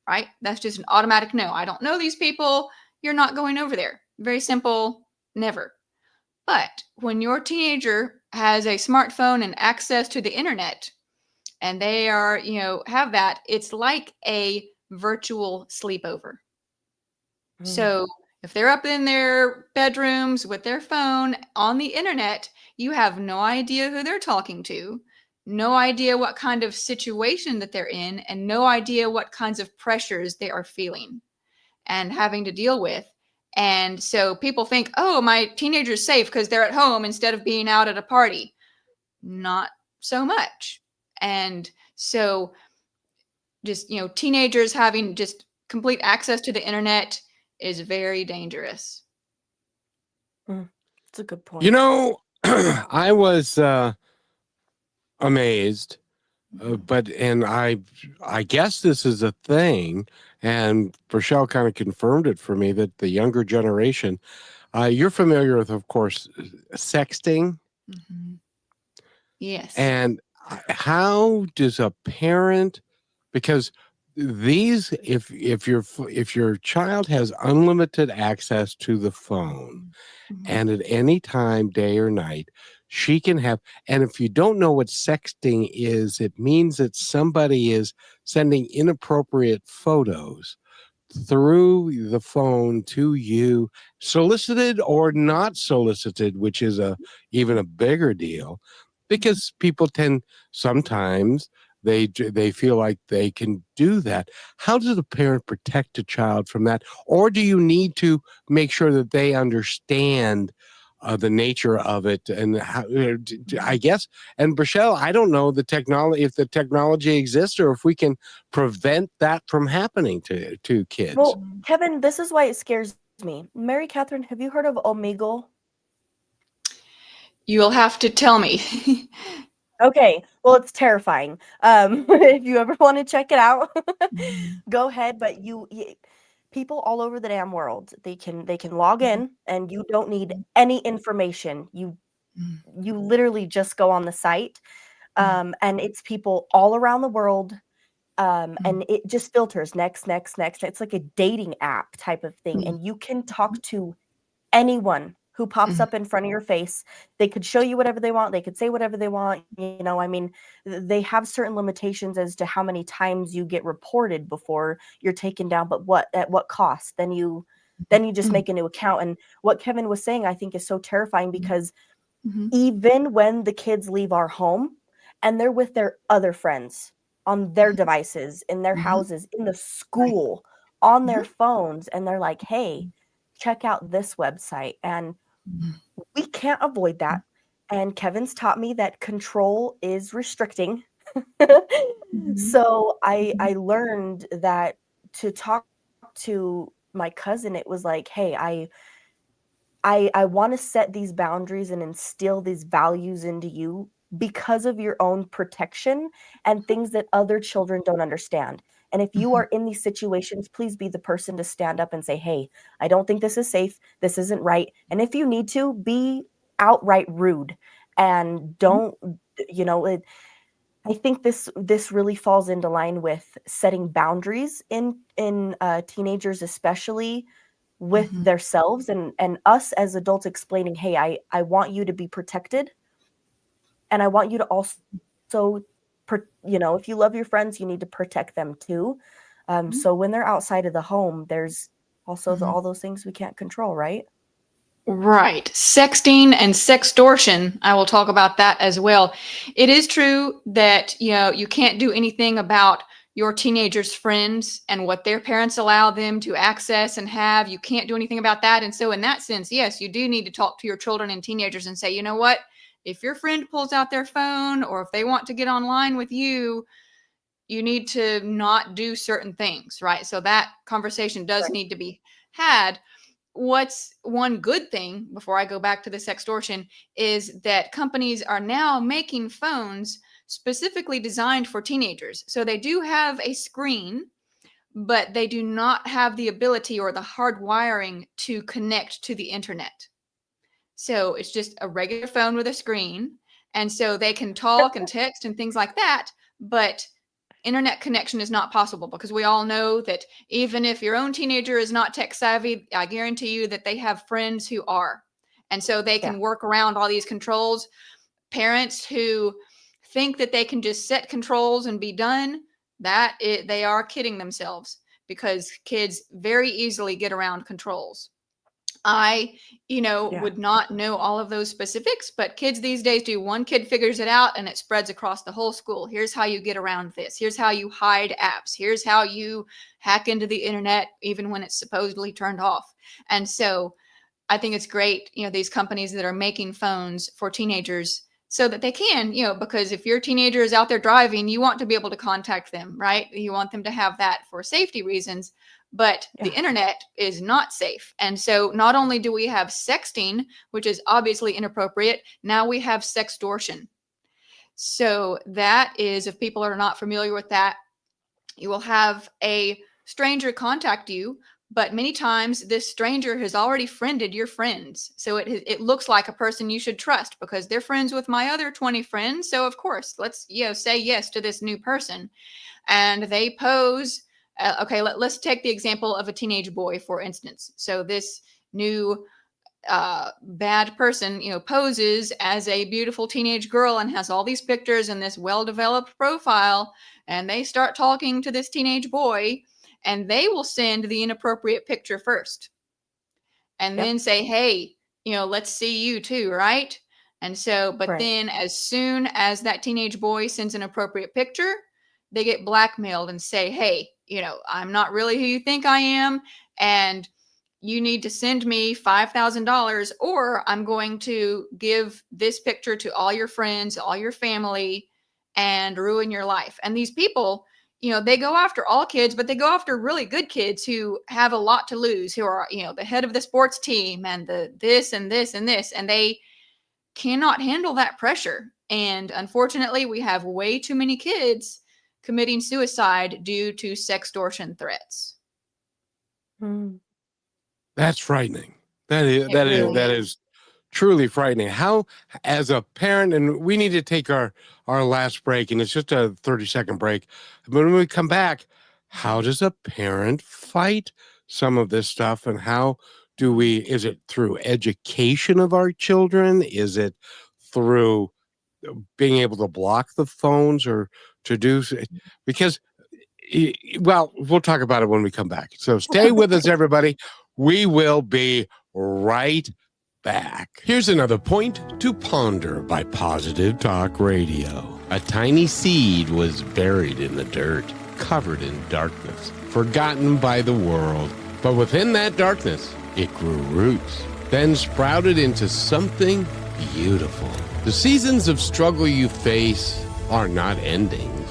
right? That's just an automatic no. I don't know these people. You're not going over there. Very simple, never. But when your teenager has a smartphone and access to the internet, and they are, have that, it's like a virtual sleepover. So if they're up in their bedrooms with their phone on the internet, you have no idea who they're talking to, no idea what kind of situation that they're in, and no idea what kinds of pressures they are feeling and having to deal with. And so people think, oh, my teenager's safe because they're at home instead of being out at a party. Not so much. And so just, teenagers having just complete access to the internet is very dangerous. That's a good point. I was amazed, and I guess this is a thing, and Rochelle kind of confirmed it for me, that the younger generation, you're familiar with, of course, sexting. Mm-hmm. Yes. And how does a parent, because these, if your child has unlimited access to the phone, and at any time, day or night, she can have, and if you don't know what sexting is, it means that somebody is sending inappropriate photos through the phone to you, solicited or not solicited, which is even a bigger deal, because people tend sometimes they feel like they can do that. How does a parent protect a child from that? Or do you need to make sure that they understand the nature of it and how, I guess, and Michelle, I don't know the technology, if the technology exists or if we can prevent that from happening to kids. Well, Kevin, this is why it scares me. Mary Catherine, have you heard of Omegle? You'll have to tell me. Okay, well, it's terrifying. If you ever want to check it out, go ahead. But people all over the damn world, they can log in, and you don't need any information. You literally just go on the site, and it's people all around the world, and it just filters next, next, next. It's like a dating app type of thing, and you can talk to anyone who pops up in front of your face. They could show you whatever they want. They could say whatever they want. I mean, they have certain limitations as to how many times you get reported before you're taken down, but at what cost? Then you just make a new account. And what Kevin was saying, I think, is so terrifying, because even when the kids leave our home and they're with their other friends on their devices, in their houses, in the school, on their phones, and they're like, hey, check out this website. And we can't avoid that. And Kevin's taught me that control is restricting. So I learned that to talk to my cousin, it was like, hey, I want to set these boundaries and instill these values into you because of your own protection and things that other children don't understand. And if you are in these situations, please be the person to stand up and say, hey, I don't think this is safe. This isn't right. And if you need to, be outright rude and don't, I think this really falls into line with setting boundaries in teenagers, especially with themselves, and us as adults explaining, hey, I want you to be protected, and I want you to also, if you love your friends, you need to protect them too. So when they're outside of the home, there's also all those things we can't control, right? Right. Sexting and sextortion. I will talk about that as well. It is true that, you can't do anything about your teenagers' friends and what their parents allow them to access and have. You can't do anything about that. And so in that sense, yes, you do need to talk to your children and teenagers and say, you know what, if your friend pulls out their phone or if they want to get online with you, you need to not do certain things, right? So that conversation does need to be had. What's one good thing, before I go back to the sextortion, is that companies are now making phones specifically designed for teenagers. So they do have a screen, but they do not have the ability or the hard wiring to connect to the internet. So it's just a regular phone with a screen. And so they can talk and text and things like that, but internet connection is not possible, because we all know that even if your own teenager is not tech savvy, I guarantee you that they have friends who are. And so they can work around all these controls. Parents who think that they can just set controls and be done, they are kidding themselves, because kids very easily get around controls. I, would not know all of those specifics, but kids these days do. One kid figures it out and it spreads across the whole school. Here's how you get around this. Here's how you hide apps. Here's how you hack into the internet, even when it's supposedly turned off. And so I think it's great, these companies that are making phones for teenagers so that they can, because if your teenager is out there driving, you want to be able to contact them, right? You want them to have that for safety reasons. But the internet is not safe. And so not only do we have sexting, which is obviously inappropriate, now we have sextortion. So that is, if people are not familiar with that, you will have a stranger contact you, but many times this stranger has already friended your friends. So it looks like a person you should trust because they're friends with my other 20 friends. So of course, let's say yes to this new person. And they pose. Okay, let's take the example of a teenage boy, for instance. So this new bad person, poses as a beautiful teenage girl and has all these pictures and this well-developed profile. And they start talking to this teenage boy, and they will send the inappropriate picture first. And then say, hey, let's see you too, right? And so, but then as soon as that teenage boy sends an appropriate picture, they get blackmailed and say, hey, I'm not really who you think I am, and you need to send me $5,000, or I'm going to give this picture to all your friends, all your family, and ruin your life. And these people, they go after all kids, but they go after really good kids who have a lot to lose, who are, the head of the sports team and the this and this and this, and they cannot handle that pressure. And unfortunately, we have way too many kids committing suicide due to sextortion threats. Mm, That's frightening. That is It that is really that is. is truly frightening. How, as a parent, and we need to take our last break, and it's just a 30-second break. But when we come back, how does a parent fight some of this stuff, and how do we? Is it through education of our children? Is it through being able to block the phones or to do? Because well, we'll talk about it when we come back. So stay with us, everybody. We will be right back. Here's another point to ponder by Positive Talk Radio. A tiny seed was buried in the dirt, covered in darkness, forgotten by the world. But within that darkness, it grew roots, then sprouted into something beautiful. The seasons of struggle you face are not endings.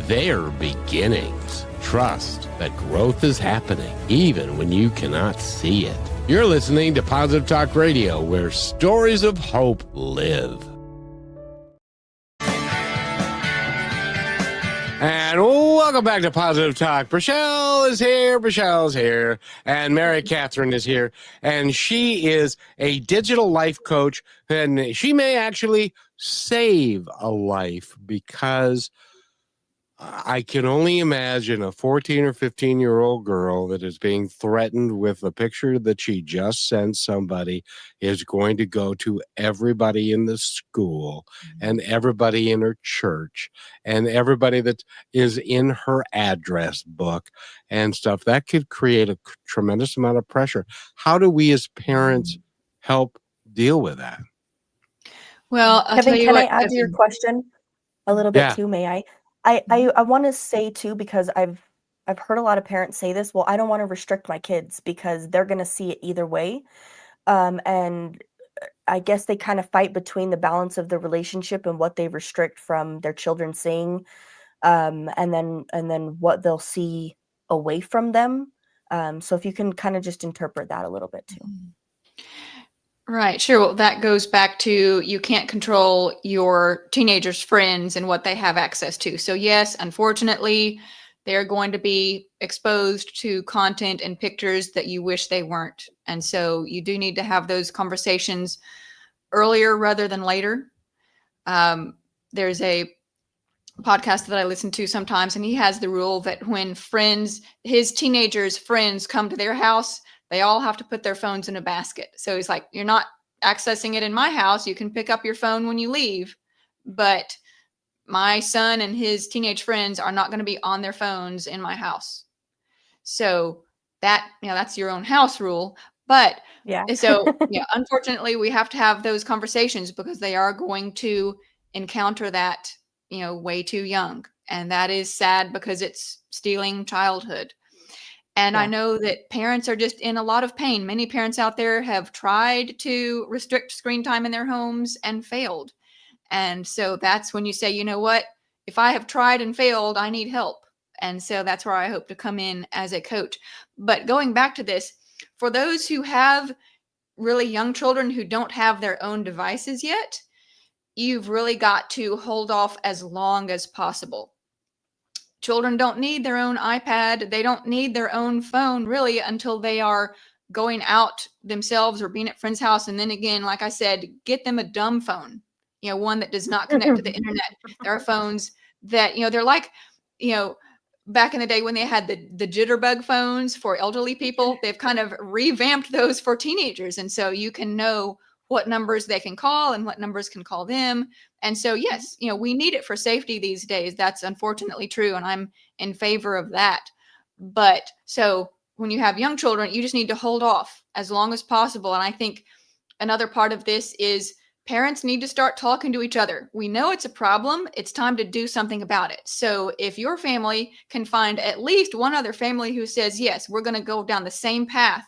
They're beginnings. Trust that growth is happening, even when you cannot see it. You're listening to Positive Talk Radio, where stories of hope live. And welcome back to Positive Talk. Brachelle is here, and Mary Catherine is here, and she is a digital life coach, and she may actually save a life, because I can only imagine a 14 or 15-year-old girl that is being threatened with a picture that she just sent somebody is going to go to everybody in the school and everybody in her church and everybody that is in her address book and stuff. That could create a tremendous amount of pressure. How do we as parents help deal with that? Well, I'll Kevin, tell you can I what, add to your Kevin. question a little bit Yeah. too? May I? I want to say too, because I've heard a lot of parents say this. Well, I don't want to restrict my kids because they're going to see it either way. And I guess they kind of fight between the balance of the relationship and what they restrict from their children seeing, and then what they'll see away from them. So if you can kind of just interpret that a little bit too. Right, sure. Well, that goes back to you can't control your teenagers' friends and what they have access to. So yes, unfortunately, they're going to be exposed to content and pictures that you wish they weren't. And so you do need to have those conversations earlier rather than later. There's a podcast that I listen to sometimes, and he has the rule that when his teenagers' friends come to their house, they all have to put their phones in a basket. So he's like, you're not accessing it in my house. You can pick up your phone when you leave, but my son and his teenage friends are not going to be on their phones in my house. So that's your own house rule. But Yeah. so unfortunately, we have to have those conversations because they are going to encounter that, way too young. And that is sad because it's stealing childhood. And I Yeah. know that parents are just in a lot of pain. Many parents out there have tried to restrict screen time in their homes and failed. And so that's when you say, you know what, if I have tried and failed, I need help. And so that's where I hope to come in as a coach. But going back to this, for those who have really young children who don't have their own devices yet, you've really got to hold off as long as possible. Children don't need their own iPad. They don't need their own phone really until they are going out themselves or being at friend's house. And then again, like I said, get them a dumb phone, one that does not connect to the internet. There are phones that, they're like, back in the day when they had the jitterbug phones for elderly people, they've kind of revamped those for teenagers. And so you can know what numbers they can call and what numbers can call them. And so, yes, we need it for safety these days. That's unfortunately true. And I'm in favor of that. But so when you have young children, you just need to hold off as long as possible. And I think another part of this is parents need to start talking to each other. We know it's a problem. It's time to do something about it. So if your family can find at least one other family who says, yes, we're going to go down the same path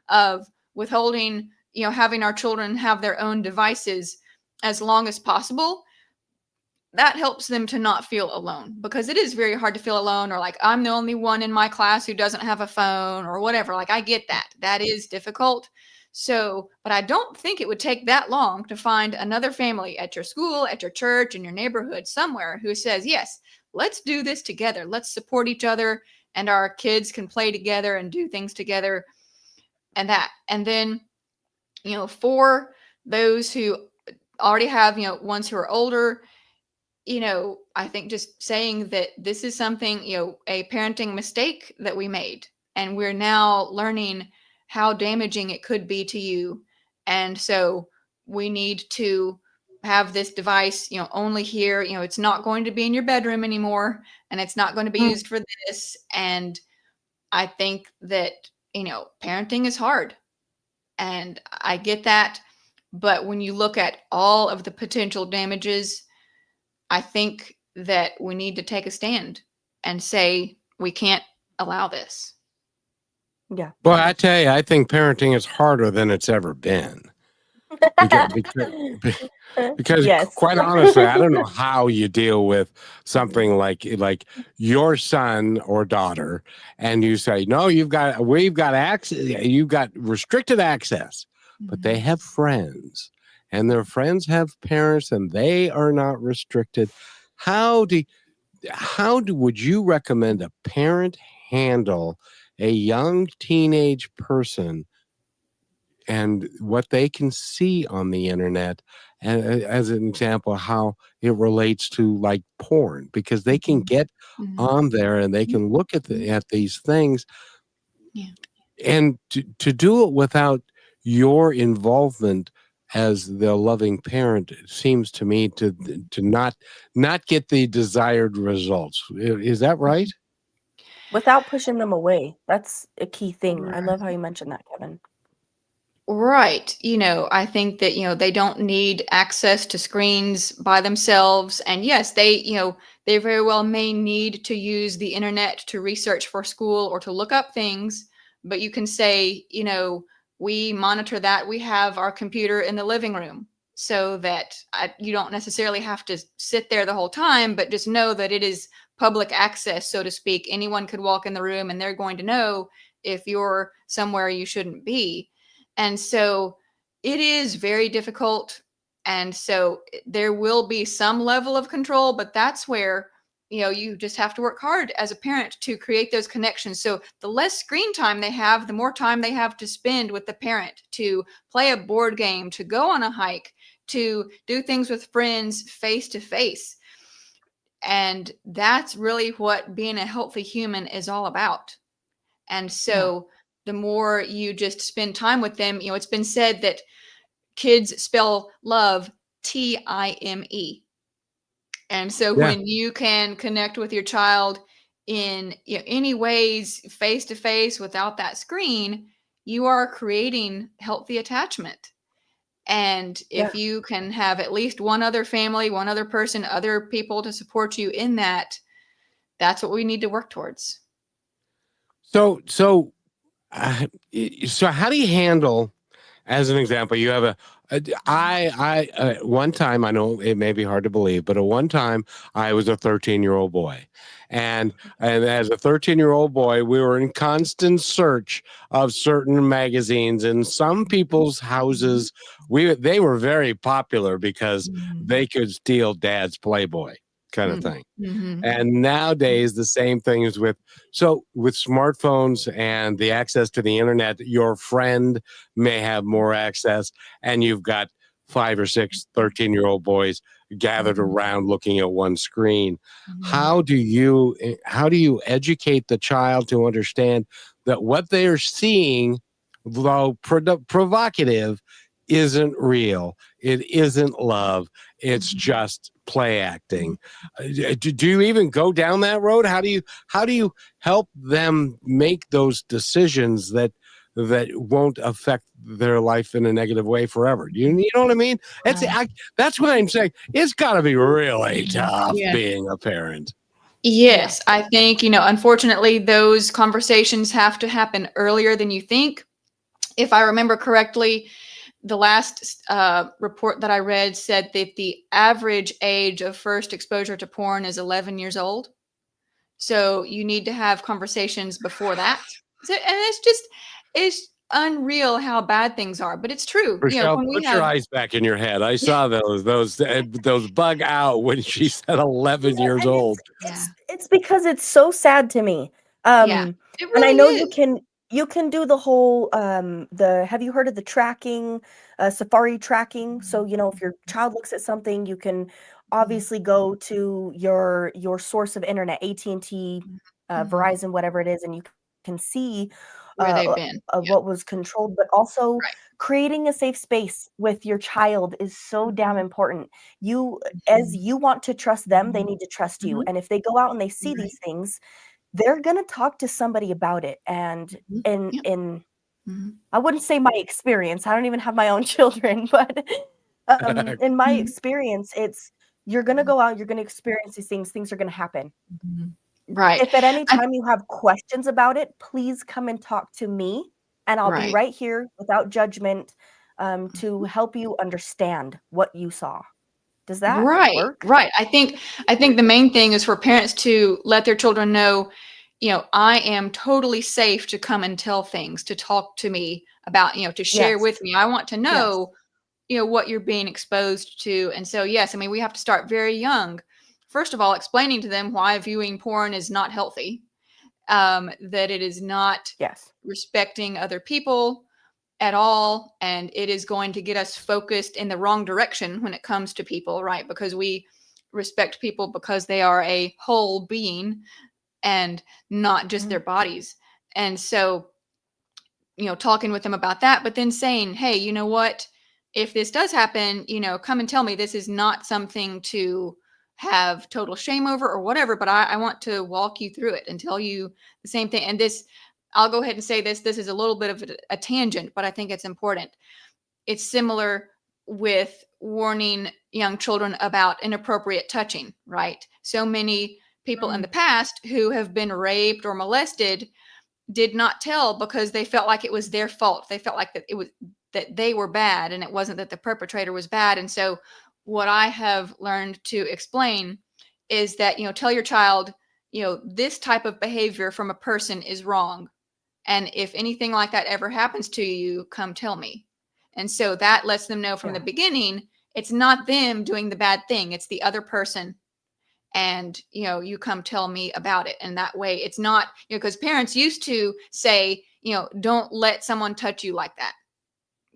of withholding, having our children have their own devices as long as possible, that helps them to not feel alone, because it is very hard to feel alone, or like I'm the only one in my class who doesn't have a phone or whatever. Like, I get that. That is difficult. So, but I don't think it would take that long to find another family at your school, at your church, in your neighborhood, somewhere who says, yes, let's do this together. Let's support each other, and our kids can play together and do things together, and that. And then, for those who already have, ones who are older, I think just saying that this is something, a parenting mistake that we made, and we're now learning how damaging it could be to you. And so we need to have this device, only here, it's not going to be in your bedroom anymore, and it's not going to be used for this. And I think that, parenting is hard, and I get that. But when you look at all of the potential damages, I think that we need to take a stand and say, we can't allow this. Yeah. Well, I tell you, I think parenting is harder than it's ever been. Because Yes. quite honestly, I don't know how you deal with something like your son or daughter, and you say, no, we've got access, you've got restricted access, but they have friends, and their friends have parents, and they are not restricted. Would you recommend a parent handle a young teenage person and what they can see on the internet, and as an example, how it relates to like porn, because they can get on there and they can look at these things, and to do it without your involvement as the loving parent seems to me to not get the desired results. Is that right? Without pushing them away. That's a key thing. I love how you mentioned that, Kevin. Right. I think that, they don't need access to screens by themselves. And yes, they very well may need to use the internet to research for school or to look up things. But you can say, we monitor that. We have our computer in the living room, so that you don't necessarily have to sit there the whole time, but just know that it is public access, so to speak. Anyone could walk in the room and they're going to know if you're somewhere you shouldn't be. And so it is very difficult. And so there will be some level of control, but that's where, you just have to work hard as a parent to create those connections. So the less screen time they have, the more time they have to spend with the parent, to play a board game, to go on a hike, to do things with friends face to face. And that's really what being a healthy human is all about. And so the more you just spend time with them, it's been said that kids spell love Time. And so when you can connect with your child in any ways, face to face, without that screen, you are creating healthy attachment. And if you can have at least one other family, one other person, other people to support you in that, that's what we need to work towards. So how do you handle, as an example, you have one time, I know it may be hard to believe, but at one time I was a 13-year-old boy. And as a 13-year-old boy, we were in constant search of certain magazines. In some people's houses, they were very popular because they could steal Dad's Playboy kind of thing. And nowadays, the same thing is with smartphones and the access to the internet. Your friend may have more access, and you've got 5 or 6 13-year-old boys gathered around looking at one screen. How do you educate the child to understand that what they are seeing, though provocative, isn't real? It isn't love. It's just play acting. Do you even go down that road? How do you help them make those decisions that that won't affect their life in a negative way forever. You know what I mean? That's what I'm saying. It's got to be really tough Yeah. being a parent. Yes, I think, unfortunately, those conversations have to happen earlier than you think. If I remember correctly, the last report that I read said that the average age of first exposure to porn is 11 years old. So you need to have conversations before that. So, and it's unreal how bad things are, but it's true. Rochelle, When we put your have, eyes back in your head. I saw those bug out when she said 11 years And old. it's because it's so sad to me. Yeah, it And I really know is. you can do the whole have you heard of the tracking, Safari tracking? So, if your child looks at something, you can obviously go to your source of internet, AT&T, Verizon, whatever it is, and you can see Where they've been. what was controlled, but also Right. creating a safe space with your child is so damn important. As you want to trust them, they need to trust you. And if they go out and they see these things, they're going to talk to somebody about it. And in I wouldn't say my experience, I don't even have my own children, but in my experience, it's you're going to go out, you're going to experience these things are going to happen. Right. If at any time you have questions about it, please come and talk to me, and I'll be right here without judgment to help you understand what you saw. Does that work? Right. I think the main thing is for parents to let their children know, I am totally safe to come and tell things, to talk to me about, to share with me. I want to know, what you're being exposed to. And so, yes, I mean, we have to start very young. First of all, explaining to them why viewing porn is not healthy, that it is not respecting other people at all, and it is going to get us focused in the wrong direction when it comes to people, right? Because we respect people because they are a whole being and not just their bodies. And so, talking with them about that, but then saying, hey, you know what? If this does happen, come and tell me. This is not something to have total shame over or whatever, but I want to walk you through it and tell you the same thing. And this, I'll go ahead and say this is a little bit of a tangent, but I think it's important. It's similar with warning young children about inappropriate touching, right? So many people in the past who have been raped or molested did not tell because they felt like it was their fault. They felt like that they were bad, and it wasn't that the perpetrator was bad. And so what I have learned to explain is that, tell your child, this type of behavior from a person is wrong. And if anything like that ever happens to you, come tell me. And so that lets them know from the beginning, it's not them doing the bad thing. It's the other person. And, you come tell me about it. And that way it's not, because parents used to say, don't let someone touch you like that.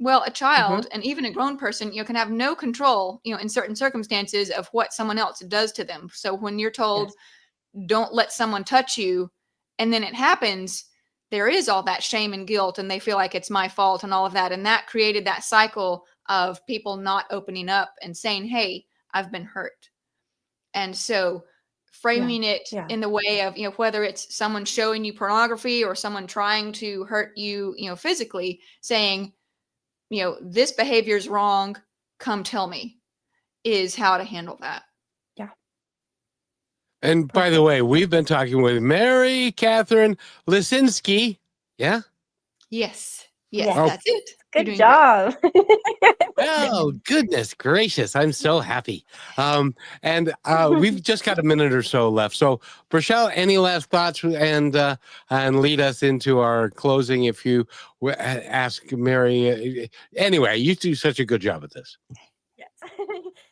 Well, a child and even a grown person, can have no control, in certain circumstances of what someone else does to them. So when you're told, don't let someone touch you, and then it happens, there is all that shame and guilt, and they feel like it's my fault and all of that. And that created that cycle of people not opening up and saying, hey, I've been hurt. And so framing it in the way of, whether it's someone showing you pornography or someone trying to hurt you, physically, saying, this behavior is wrong, come tell me, is how to handle that. And by the way, we've been talking with Mary Catherine Liscinski. Yeah? Yes, Oh, that's it. Good job. Oh, goodness gracious. I'm so happy. And we've just got a minute or so left. So, Rochelle, any last thoughts and lead us into our closing if you ask Mary. Anyway, you do such a good job at this.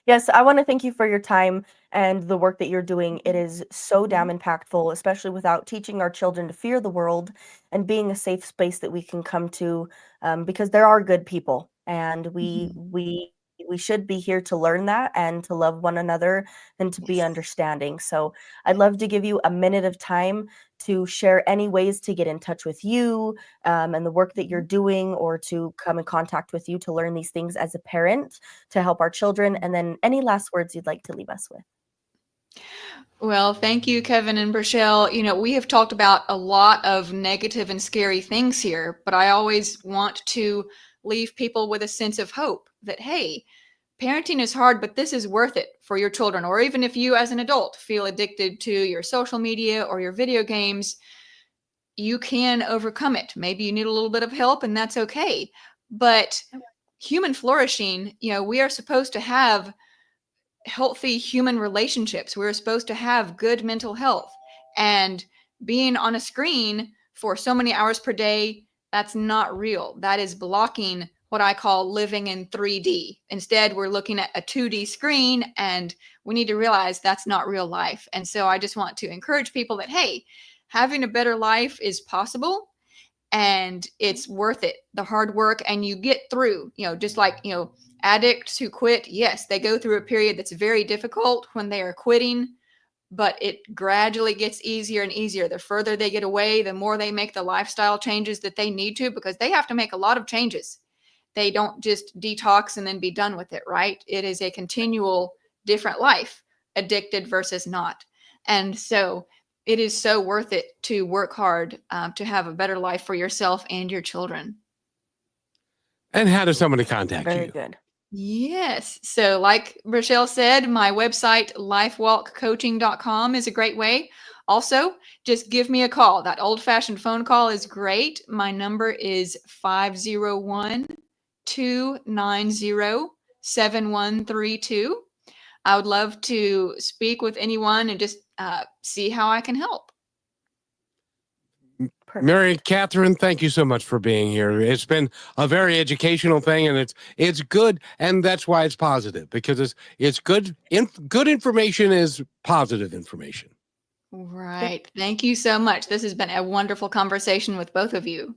Yes, I want to thank you for your time and the work that you're doing. It is so damn impactful, especially without teaching our children to fear the world and being a safe space that we can come to, because there are good people, and we should be here to learn that and to love one another and to be understanding. So I'd love to give you a minute of time to share any ways to get in touch with you and the work that you're doing, or to come in contact with you to learn these things as a parent to help our children. And then any last words you'd like to leave us with. Well, thank you, Kevin and Rochelle. We have talked about a lot of negative and scary things here, but I always want to leave people with a sense of hope that, hey, parenting is hard, but this is worth it for your children. Or even if you as an adult feel addicted to your social media or your video games, you can overcome it. Maybe you need a little bit of help, and that's okay. But human flourishing, we are supposed to have healthy human relationships. We're supposed to have good mental health. And being on a screen for so many hours per day, that's not real. That is blocking what I call living in 3D. Instead, we're looking at a 2D screen, and we need to realize that's not real life. And so I just want to encourage people that, hey, having a better life is possible, and it's worth it, the hard work, and you get through, just like, addicts who quit, yes, they go through a period that's very difficult when they are quitting, but it gradually gets easier and easier. The further they get away, the more they make the lifestyle changes that they need to, because they have to make a lot of changes. They don't just detox and then be done with it, right? It is a continual different life, addicted versus not. And so it is so worth it to work hard to have a better life for yourself and your children. And how does somebody contact Very you? good. Yes. So like Rochelle said, my website, lifewalkcoaching.com, is a great way. Also, just give me a call. That old-fashioned phone call is great. My number is 501-290-7132. I would love to speak with anyone and just see how I can help. Perfect. Mary Catherine, thank you so much for being here. It's been a very educational thing, and it's good, and that's why it's positive, because it's good. Good information is positive information. Right. Thank you so much. This has been a wonderful conversation with both of you.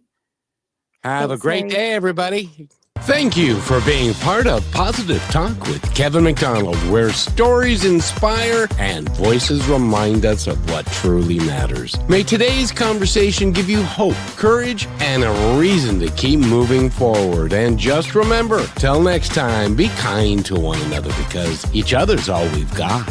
Have Thanks, a great Mary. day, everybody. Thank you for being part of Positive Talk with Kevin McDonald, where stories inspire and voices remind us of what truly matters. May today's conversation give you hope, courage, and a reason to keep moving forward. And just remember, till next time, be kind to one another, because each other's all we've got.